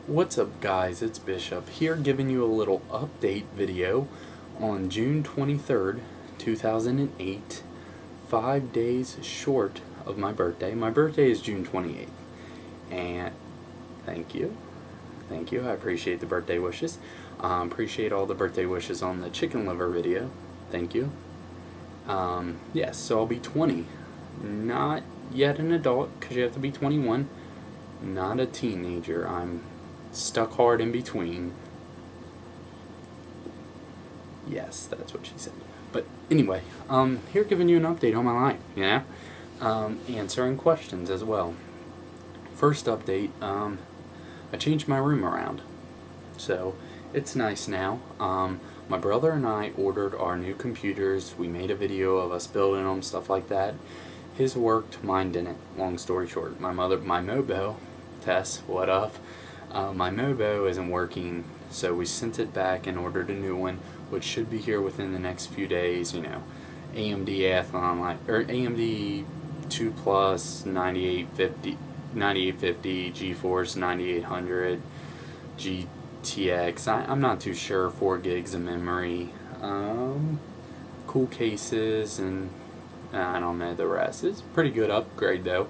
What's up, guys? It's Bishop here giving you a little update video on June 23rd, 2008, 5 days short of my birthday. My birthday is June 28th, and thank you. Thank you. I appreciate the birthday wishes. Appreciate all the birthday wishes on the chicken liver video. Thank you. Yes, so I'll be 20. Not yet an adult, because you have to be 21. Not a teenager. I'm stuck hard in between. Yes, that's what she said. But anyway, here giving you an update on my life, answering questions as well. First update, I changed my room around. So, it's nice now. My brother and I ordered our new computers. We made a video of us building them, stuff like that. His worked, mine didn't. Long story short, my Mobo, Tess, what up? My Mobo isn't working, so we sent it back and ordered a new one, which should be here within the next few days. AMD Athlon, or AMD 2 Plus 9850 GeForce 9800 GTX. I'm not too sure. 4 gigs of memory, cool cases, and I don't know the rest. It's a pretty good upgrade though.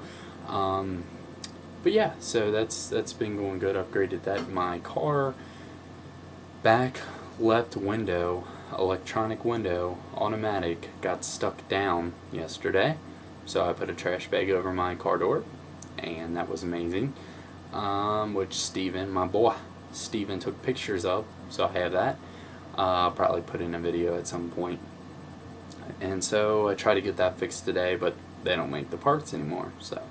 But yeah, so that's been going good. Upgraded that. My car back left window, electronic window, automatic, got stuck down yesterday. So I put a trash bag over my car door, and that was amazing. Which Steven, my boy, Steven took pictures of, so I have that. I'll probably put in a video at some point. And so I tried to get that fixed today, but they don't make the parts anymore, so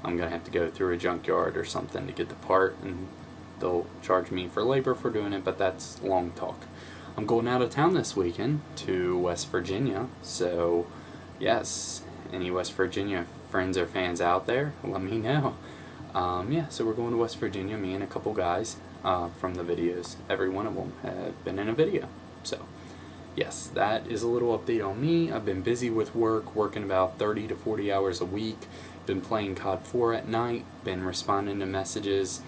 I'm going to have to go through a junkyard or something to get the part, and they'll charge me for labor for doing it, but that's long talk. I'm going out of town this weekend to West Virginia, so yes, any West Virginia friends or fans out there, let me know. Yeah, so we're going to West Virginia, me and a couple guys from the videos. Every one of them have been in a video, so yes, that is a little update on me. I've been busy with working about 30 to 40 hours a week. Been playing COD 4 at night, been responding to messages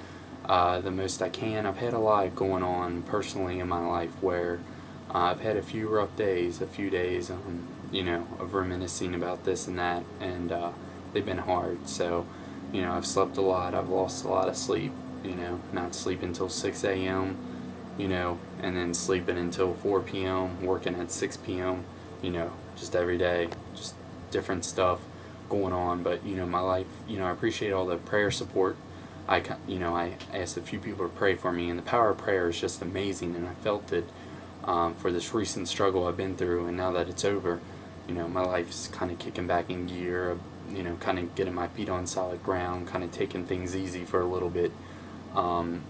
the most I can. I've had a lot going on personally in my life where I've had a few rough days, of reminiscing about this and that, and they've been hard. So, I've slept a lot, I've lost a lot of sleep, not sleeping until 6 a.m., and then sleeping until 4 p.m., working at 6 p.m., just every day, just different stuff going on. But my life, I appreciate all the prayer support. I asked a few people to pray for me, and the power of prayer is just amazing, and I felt it for this recent struggle I've been through. And now that it's over, my life's kind of kicking back in gear, kind of getting my feet on solid ground, kind of taking things easy for a little bit,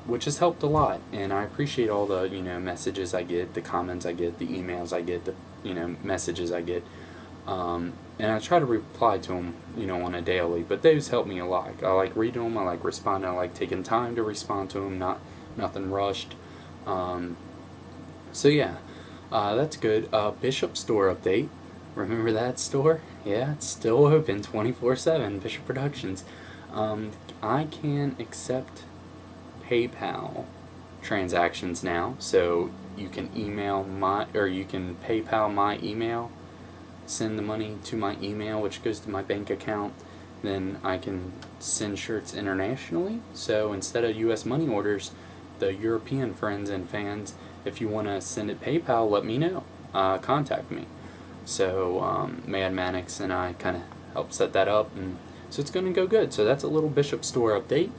which has helped a lot. And I appreciate all the messages I get, the comments I get, the emails I get, the messages I get. And I try to reply to them, on a daily, but those help me a lot. I like reading them, I like responding, I like taking time to respond to them, nothing rushed. So yeah, that's good. Bishop store update. Remember that store? Yeah, it's still open 24/7, Bishop Productions. I can accept PayPal transactions now, so you can you can PayPal my email, send the money to my email, which goes to my bank account. Then I can send shirts internationally. So instead of US money orders, the European friends and fans, if you want to send it PayPal, let me know. Contact me. So Mad Mannix and I kind of helped set that up, and so it's going to go good. So that's a little Bishop store update.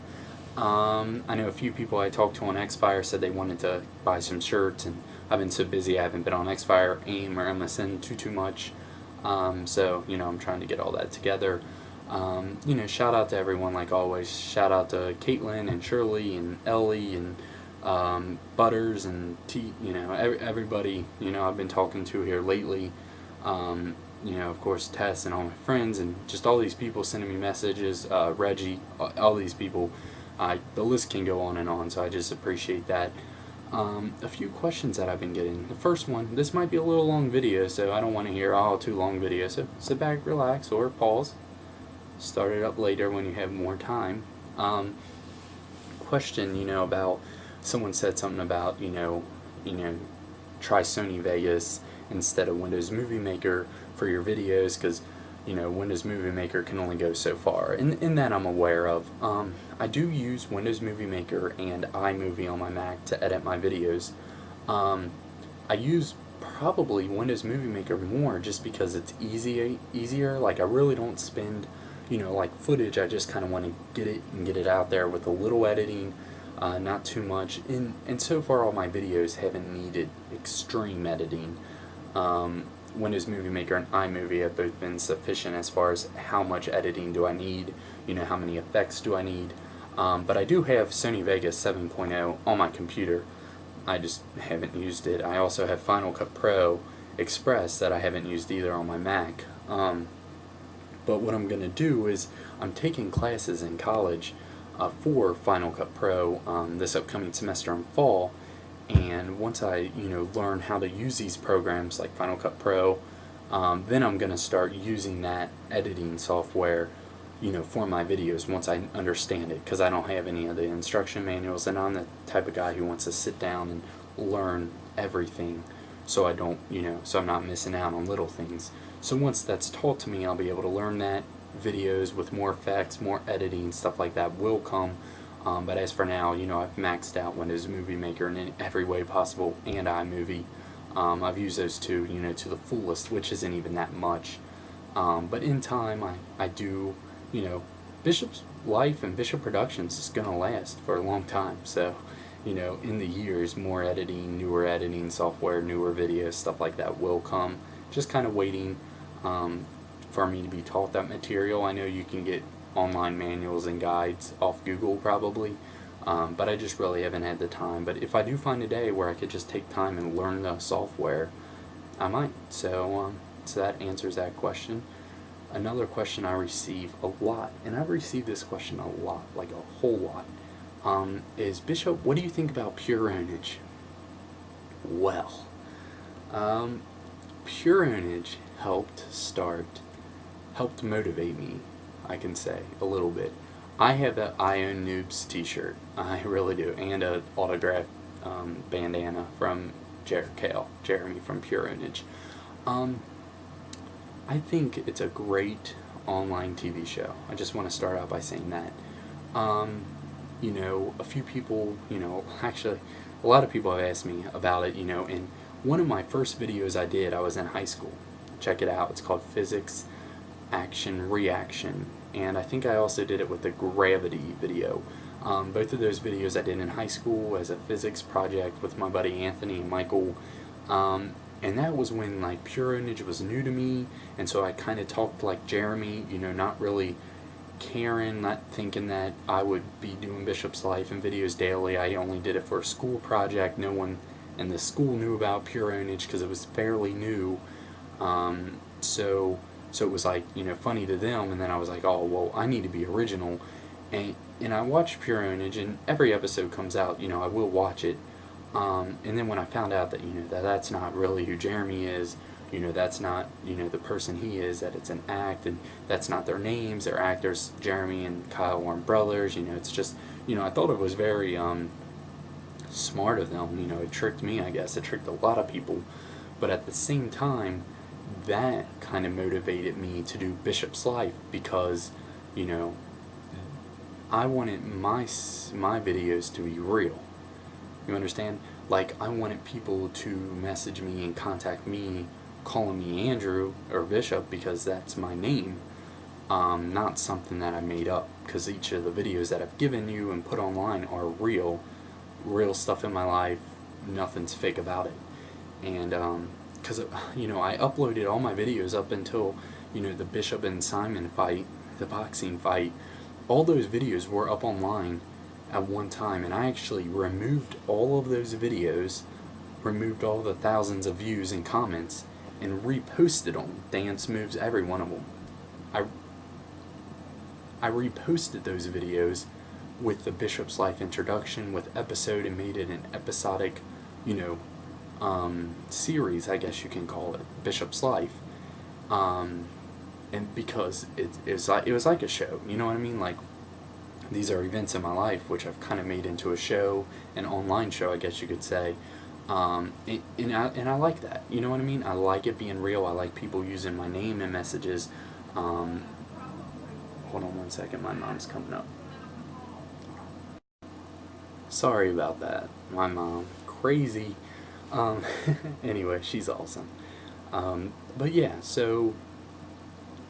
I know a few people I talked to on Xfire said they wanted to buy some shirts, and I've been so busy I haven't been on Xfire, AIM, or MSN too much. So, I'm trying to get all that together. Shout out to everyone like always. Shout out to Caitlin and Shirley and Ellie and Butters and everybody, I've been talking to here lately. Of course, Tess and all my friends, and just all these people sending me messages, Reggie, all these people. The list can go on and on, so I just appreciate that. A few questions that I've been getting. The first one, this might be a little long video, so I don't want to hear, too long video, so sit back, relax, or pause. Start it up later when you have more time. question, about someone said something about, try Sony Vegas instead of Windows Movie Maker for your videos, because Windows Movie Maker can only go so far, and in that I'm aware of. I do use Windows Movie Maker and iMovie on my Mac to edit my videos. I use probably Windows Movie Maker more just because it's easier. Like, I really don't spend, like footage. I just kind of want to get it out there with a little editing, not too much. And so far, all my videos haven't needed extreme editing. Windows Movie Maker and iMovie have both been sufficient as far as how much editing do I need, how many effects do I need. But I do have Sony Vegas 7.0 on my computer. I just haven't used it. I also have Final Cut Pro Express that I haven't used either on my Mac. But what I'm going to do is I'm taking classes in college for Final Cut Pro this upcoming semester in fall. And once I, learn how to use these programs like Final Cut Pro, then I'm going to start using that editing software, for my videos once I understand it, because I don't have any of the instruction manuals, and I'm the type of guy who wants to sit down and learn everything so I don't, so I'm not missing out on little things. So once that's taught to me, I'll be able to learn that. Videos with more effects, more editing, stuff like that will come. But as for now, I've maxed out Windows Movie Maker in every way possible, and iMovie. I've used those two, to the fullest, which isn't even that much. But in time, I do, Bishop's life and Bishop Productions is going to last for a long time. So, in the years, more editing, newer editing software, newer videos, stuff like that will come. Just kind of waiting for me to be taught that material. I know you can get online manuals and guides off Google probably, but I just really haven't had the time. But if I do find a day where I could just take time and learn the software, I might. So that answers that question. Another question I receive a lot, and I've received this question a lot, like a whole lot, is, Bishop, what do you think about pure ownage? Well, pure ownage helped motivate me, I can say, a little bit. I have a I Own Noobs t-shirt, I really do, and a autographed bandana from Jeremy from Pure Ownage. I think it's a great online TV show. I just want to start out by saying that. A few people, actually, a lot of people have asked me about it, and one of my first videos I did, I was in high school. Check it out, it's called Physics Action Reaction, and I think I also did it with the Gravity video. Both of those videos I did in high school as a physics project with my buddy Anthony and Michael, and that was when like Pure Ownage was new to me, and so I kind of talked like Jeremy, not really caring, not thinking that I would be doing Bishop's life and videos daily. I only did it for a school project. No one in the school knew about Pure Ownage because it was fairly new, so it was like, funny to them, and then I was like, oh, well, I need to be original, and I watched Pure Ownage, and every episode comes out, I will watch it, and then when I found out that, that's not really who Jeremy is, that's not, the person he is, that it's an act, and that's not their names, they're actors. Jeremy and Kyle aren't brothers, it's just, I thought it was very, smart of them, it tricked me, I guess, it tricked a lot of people, but at the same time, that kind of motivated me to do Bishop's life, because, I wanted my videos to be real. You understand? Like, I wanted people to message me and contact me, calling me Andrew or Bishop, because that's my name, not something that I made up, because each of the videos that I've given you and put online are real stuff in my life, nothing's fake about it. And because I uploaded all my videos up until the Bishop and Simon fight, the boxing fight. All those videos were up online at one time, and I actually removed all of those videos, removed all the thousands of views and comments, and reposted them. Dance moves, every one of them. I reposted those videos with the Bishop's Life introduction, with episode, and made it an episodic, series, I guess you can call it, Bishop's Life. And because it was like a show, you know what I mean? Like, these are events in my life which I've kind of made into a show, an online show, I guess you could say. And I like that. You know what I mean? I like it being real. I like people using my name in messages. Hold on one second. My mom's coming up. Sorry about that. My mom, crazy. Um, anyway, she's awesome. But yeah, so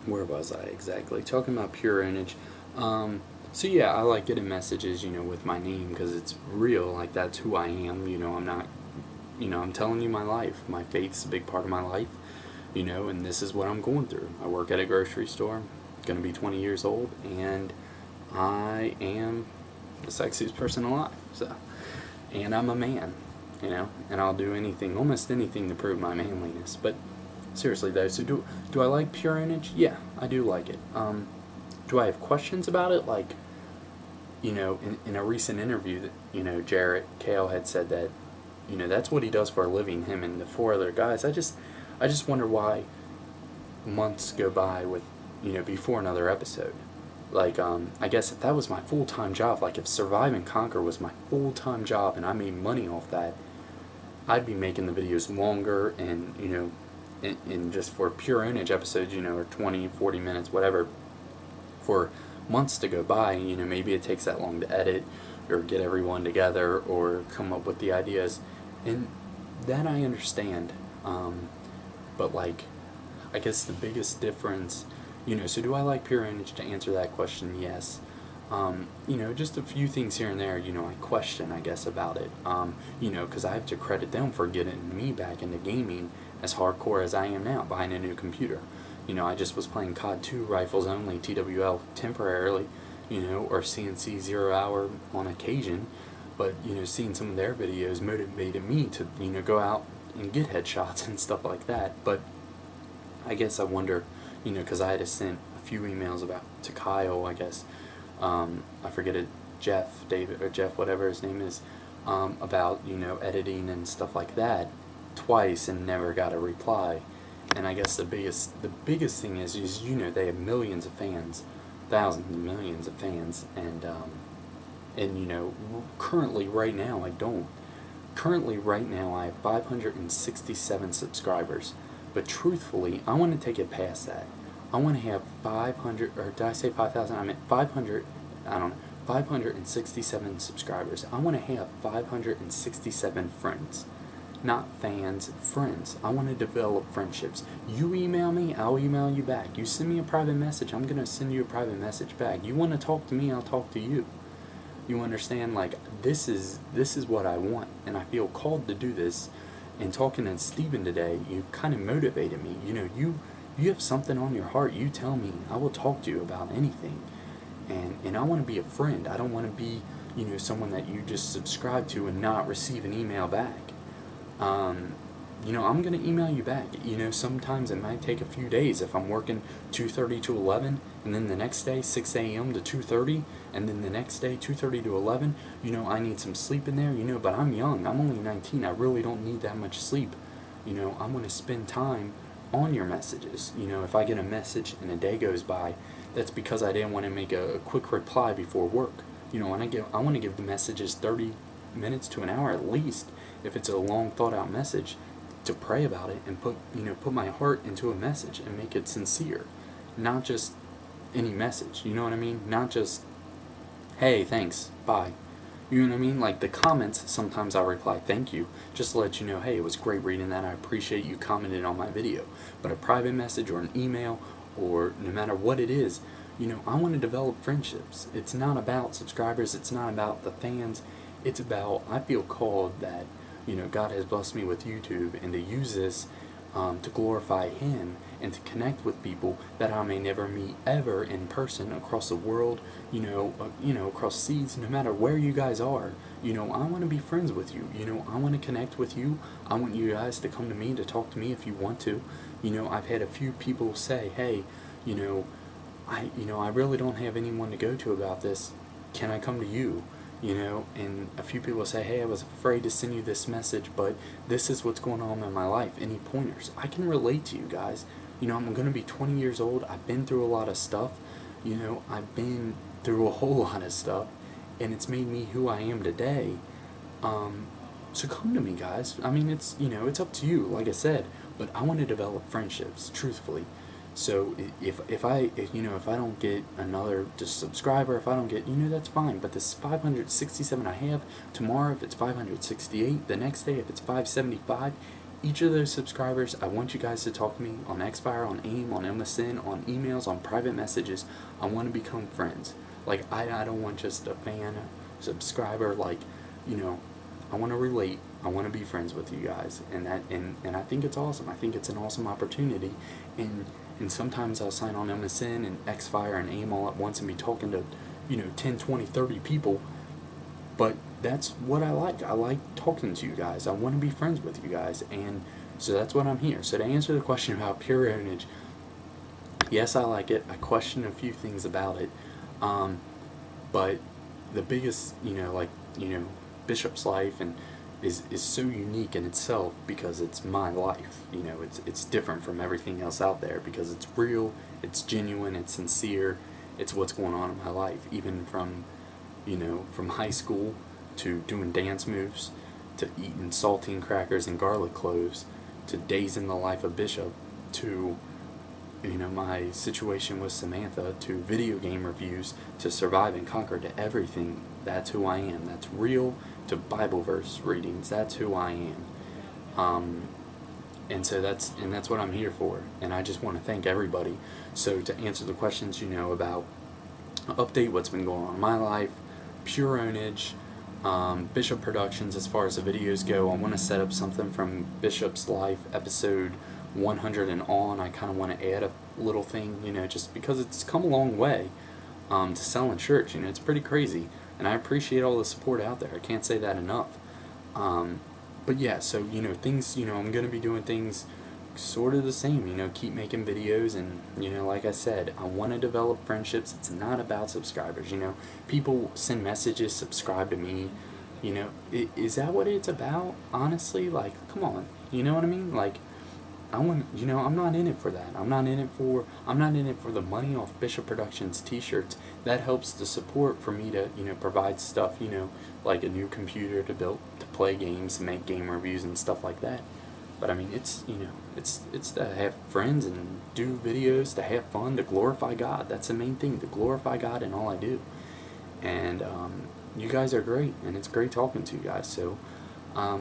where was I exactly? Talking about pure image. So yeah, I like getting messages, with my name because it's real. Like that's who I am. I'm not, I'm telling you my life. My faith's a big part of my life. And this is what I'm going through. I work at a grocery store. Going to be 20 years old, and I am the sexiest person alive. So, and I'm a man, and I'll do anything, almost anything, to prove my manliness. But seriously though, so do I like pure image? Yeah, I do like it. Do I have questions about it? Like, in a recent interview that, Jarrett Kale had said that, that's what he does for a living, him and the 4 other guys. I just wonder why months go by with, before another episode. Like, I guess if that was my full-time job, like if Survive and Conquer was my full-time job and I made money off that, I'd be making the videos longer and, and just for pure image episodes, or 20, 40 minutes, whatever, for months to go by. Maybe it takes that long to edit or get everyone together or come up with the ideas. And that I understand. But like, I guess the biggest difference, so do I like pure image? To answer that question, yes. Just a few things here and there, I question, I guess, about it. Because I have to credit them for getting me back into gaming as hardcore as I am now, buying a new computer. I just was playing COD 2 rifles only, TWL temporarily, or CNC 0 hour on occasion. But, seeing some of their videos motivated me to, go out and get headshots and stuff like that. But I guess I wonder, because I had to send a few emails to Kyle, I guess. I forget it, David, or Jeff, whatever his name is, about, editing and stuff like that twice and never got a reply. And I guess the biggest thing is they have millions of fans, thousands and millions of fans, and currently right now I don't. Currently right now I have 567 subscribers, but truthfully I want to take it past that. I want to have 500, or did I say 5,000? I meant 500, I don't know, 567 subscribers. I want to have 567 friends. Not fans, friends. I want to develop friendships. You email me, I'll email you back. You send me a private message, I'm going to send you a private message back. You want to talk to me, I'll talk to you. You understand? Like, this is what I want, and I feel called to do this. And talking to Steven today, you kind of motivated me. You have something on your heart, you tell me. I will talk to you about anything. And I want to be a friend. I don't want to be, someone that you just subscribe to and not receive an email back. I'm going to email you back. Sometimes it might take a few days if I'm working 2:30 to 11, and then the next day 6 a.m. to 2:30, and then the next day 2:30 to 11. I need some sleep in there, but I'm young. I'm only 19. I really don't need that much sleep. I'm going to spend time on your messages. If I get a message and a day goes by, that's because I didn't want to make a quick reply before work. I want to give the messages 30 minutes to an hour at least, if it's a long thought out message, to pray about it and put my heart into a message and make it sincere, not just any message. You know what I mean? Not just, hey, thanks, bye. You know what I mean? Like the comments, sometimes I'll reply thank you, just to let you know, hey, it was great reading that, I appreciate you commenting on my video. But a private message or an email, or no matter what it is, I want to develop friendships. It's not about subscribers, it's not about the fans, it's about, I feel called that, God has blessed me with YouTube, and to use this to glorify Him and to connect with people that I may never meet ever in person across the world, across seas, no matter where you guys are. I want to be friends with you. I want to connect with you. I want you guys to come to me, to talk to me if you want to. I've had a few people say, hey, I really don't have anyone to go to about this. Can I come to you? And a few people say, hey, I was afraid to send you this message, but this is what's going on in my life. Any pointers? I can relate to you guys. I'm going to be 20 years old. I've been through a lot of stuff. I've been through a whole lot of stuff, and it's made me who I am today. So come to me, guys. I mean, it's it's up to you, like I said, but I want to develop friendships, truthfully. So if I don't get another just subscriber, if I don't get, that's fine. But this 567 I have tomorrow, if it's 568, the next day if it's 575, each of those subscribers, I want you guys to talk to me on Xfire, on AIM, on MSN, on emails, on private messages. I want to become friends. Like I don't want just a fan, subscriber. Like, I want to relate. I want to be friends with you guys, and I think it's awesome. I think it's an awesome opportunity, and sometimes I'll sign on MSN and Xfire and AIM all at once and be talking to 10, 20, 30 people. But that's what I like. I like talking to you guys. I want to be friends with you guys, and so that's what I'm here. So to answer the question about pure ownage, yes, I like it. I question a few things about it, but the biggest, Bishop's life and is so unique in itself because it's my life. It's different from everything else out there because it's real, it's genuine, it's sincere, it's what's going on in my life, even from from high school to doing dance moves to eating saltine crackers and garlic cloves to days in the life of Bishop to my situation with Samantha to video game reviews to Survive and Conquer to everything. That's who I am. That's real. To Bible verse readings. That's who I am. And so that's what I'm here for. And I just want to thank everybody. So to answer the questions, about update what's been going on in my life, pure ownage, Bishop Productions, as far as the videos go, I want to set up something from Bishop's life episode 100 and on. I kind of want to add a little thing, just because it's come a long way to selling shirts. It's pretty crazy, and I appreciate all the support out there. I can't say that enough. But yeah, so things, I'm gonna be doing things sort of the same. Keep making videos, and like I said, I want to develop friendships. It's not about subscribers. People send messages, subscribe to me. Is that what it's about? Honestly, like, come on. You know what I mean? Like, I want, I'm not in it for that. I'm not in it for the money off Bishop Productions t-shirts. That helps the support for me to, provide stuff, like a new computer to play games, make game reviews and stuff like that. But I mean, it's to have friends and do videos, to have fun, to glorify God. That's the main thing, to glorify God in all I do. And you guys are great, and it's great talking to you guys. So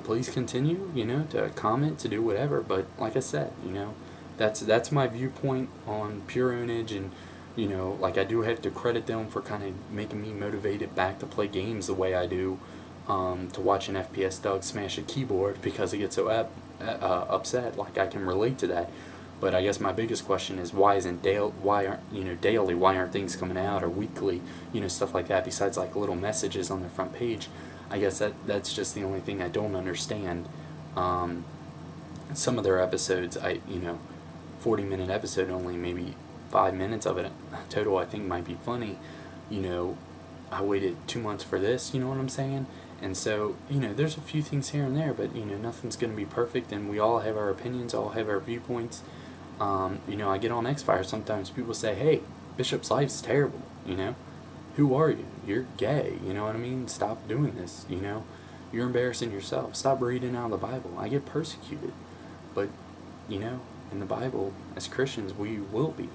please continue, to comment, to do whatever. But like I said, that's my viewpoint on pure ownage, and like I do have to credit them for kind of making me motivated back to play games the way I do. To watch an FPS Doug smash a keyboard because he gets so upset. Like, I can relate to that. But I guess my biggest question is, why aren't daily, why aren't things coming out, or weekly, stuff like that, besides like little messages on their front page. I guess that's just the only thing I don't understand. Some of their episodes, 40-minute episode, only maybe 5 minutes of it total I think might be funny. I waited 2 months for this, you know what I'm saying? And so, there's a few things here and there, but, nothing's going to be perfect, and we all have our opinions, all have our viewpoints. I get on Xfire sometimes, people say, hey, Bishop's life's terrible, Who are you? You're gay, you know what I mean? Stop doing this, You're embarrassing yourself. Stop reading out of the Bible. I get persecuted. But, in the Bible, as Christians, we will be.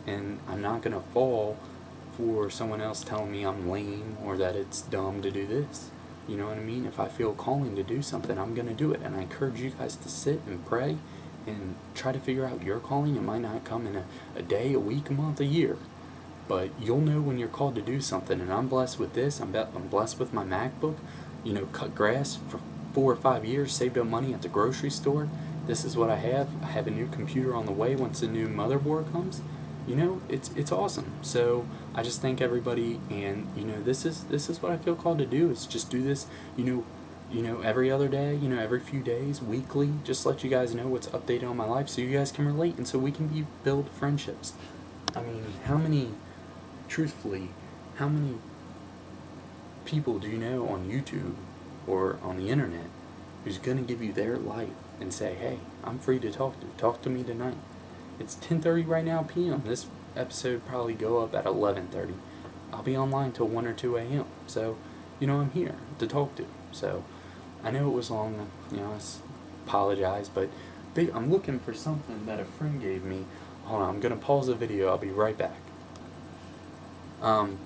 And I'm not going to fall for someone else telling me I'm lame or that it's dumb to do this. You know what I mean? If I feel calling to do something, I'm going to do it. And I encourage you guys to sit and pray and try to figure out your calling. It might not come in a day, a week, a month, a year. But you'll know when you're called to do something. And I'm blessed with this. I'm blessed with my MacBook. Cut grass for 4 or 5 years, saved up money at the grocery store. This is what I have. I have a new computer on the way once the new motherboard comes. It's awesome. So I just thank everybody, and this is what I feel called to do, is just do this, every other day, every few days, weekly, just let you guys know what's updated on my life so you guys can relate, and so we can build friendships. I mean, truthfully, how many people do you know on YouTube or on the internet who's going to give you their life and say, hey, I'm free to talk to me tonight? It's 10:30 right now p.m. This episode probably go up at 11:30. I'll be online till 1 or 2 a.m. So, I'm here to talk to. So, I know it was long, I apologize, but I'm looking for something that a friend gave me. Hold on, I'm going to pause the video. I'll be right back.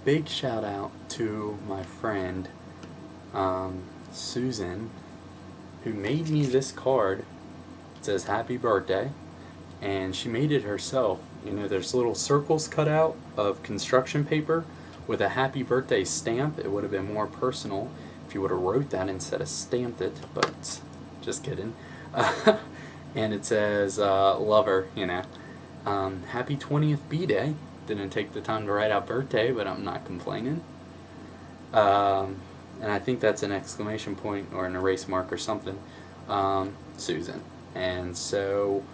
Big shout out to my friend, Susan, who made me this card. It says happy birthday, and she made it herself. There's little circles cut out of construction paper with a happy birthday stamp. It would have been more personal if you would have wrote that instead of stamped it, but just kidding. And it says, love her, happy 20th B-Day. Didn't take the time to write out birthday, but I'm not complaining. And I think that's an exclamation point or an erase mark or something. Susan. And so,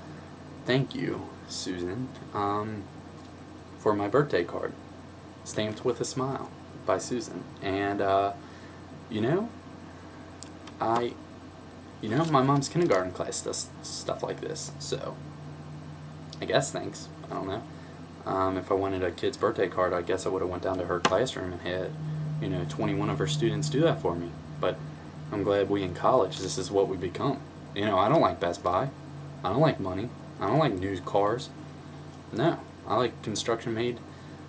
thank you, Susan, for my birthday card. Stamped with a smile by Susan. And, my mom's kindergarten class does stuff like this. So, I guess thanks. I don't know. If I wanted a kid's birthday card, I guess I would have went down to her classroom and had, 21 of her students do that for me. But I'm glad we in college, this is what we become. I don't like Best Buy. I don't like money. I don't like new cars. No, I like construction-made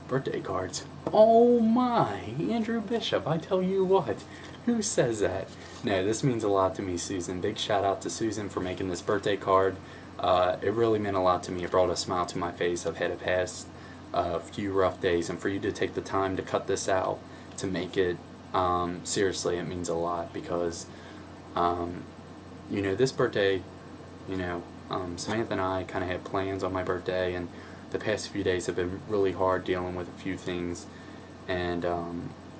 birthday cards. Oh my, Andrew Bishop, I tell you what. Who says that? No, this means a lot to me, Susan. Big shout out to Susan for making this birthday card. It really meant a lot to me. It brought a smile to my face. I've had a past few rough days, and for you to take the time to cut this out to make it, seriously, it means a lot because, this birthday, Samantha and I kind of had plans on my birthday, and the past few days have been really hard dealing with a few things, and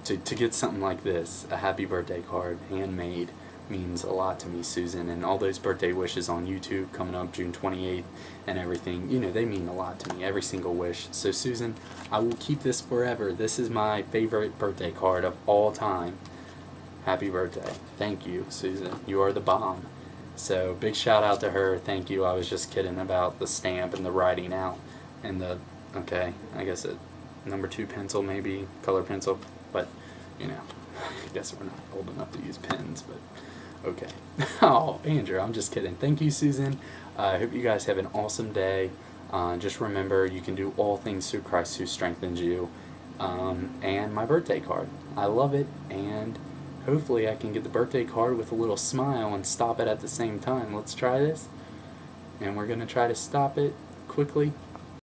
to get something like this, a happy birthday card, handmade, means a lot to me, Susan, and all those birthday wishes on YouTube coming up June 28th and everything, they mean a lot to me, every single wish. So Susan, I will keep this forever. This is my favorite birthday card of all time. Happy birthday. Thank you, Susan. You are the bomb. So big shout out to her. Thank you. I was just kidding about the stamp and the writing out and I guess a number 2 pencil, maybe color pencil, but I guess we're not old enough to use pens, but okay. Oh, Andrew, I'm just kidding. Thank you, Susan. I hope you guys have an awesome day. Just remember, you can do all things through Christ who strengthens you. And my birthday card. I love it, and hopefully I can get the birthday card with a little smile and stop it at the same time. Let's try this. And we're going to try to stop it quickly.